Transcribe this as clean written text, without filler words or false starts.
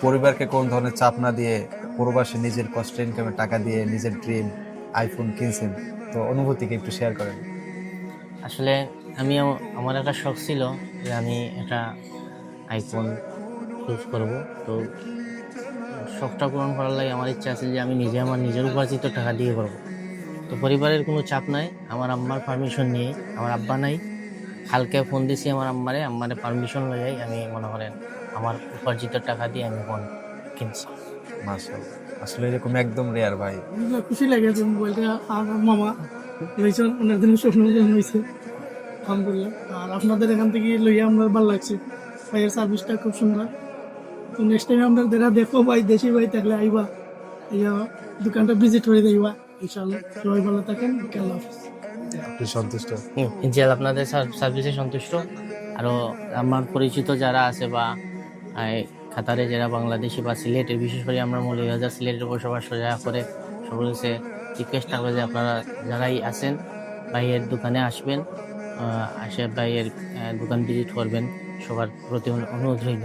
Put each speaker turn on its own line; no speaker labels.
পরিবারকে কোন ধরনের চাপ না দিয়ে প্রবাসে নিজের কষ্ট ইনকামের টাকা দিয়ে নিজের ড্রিম আইফোন কিনছেন, তো অনুভূতিকে একটু শেয়ার করেন।
আসলে আমার একটা শখ ছিল যে আমি একটা আইফোন চুজ করব। তো শখটা পূরণ করার লাগে আমার ইচ্ছা আছে যে আমি নিজে আমার নিজের উপার্জিত টাকা দিয়ে করবো। তো পরিবারের কোনো চাপ নাই, আমার আম্মার পারমিশন নিয়ে, আমার আব্বা নাই, কালকে ফোন দিছি আমার আম্মারে পারমিশন লইয়াই আমি মনে করেন আমার উপার্জিত টাকা দিয়ে আমি ফোন কিনছি।
মাশাআল্লাহ, আসলে এরকম একদম রেয়ার ভাই।
খুশি লাগে যে মোবাইলটা আমার মামা লইছেন, অনেকদিন স্বপ্ন পূরণ হয়েছে আলহামদুলিল্লাহ। আর আপনাদের এখান থেকে লইয়া আমার ভালো লাগছে, ভাইয়ের সার্ভিসটা খুব সুন্দর। তো নেক্সট টাইম আমরা যারা দেখো ভাই, দেশি ভাই থাকলে আইবা, ইয়া দোকানটা ভিজিট করে দেবা ইনশাআল্লাহ। সবাই ভালো থাকেন, আল্লাহ হাফেজ।
আপনি সন্তুষ্ট?
ইনশাআল্লাহ আপনাদের সার্ভিসে সন্তুষ্ট। আরো আমার পরিচিত যারা আছে বা কাতারে যারা বাংলাদেশি বা সিলেটের, বিশেষ করে আমরা মৌলভীবাজার সিলেটের বসবাস যারা করে, সকলের কাছে রিকোয়েস্ট থাকবে যে আপনারা যারাই আছেন ভাইয়ের দোকানে আসবেন, আসে ভাইয়ের দোকান ভিজিট করবেন, সবার প্রতি অনুরোধ রইল।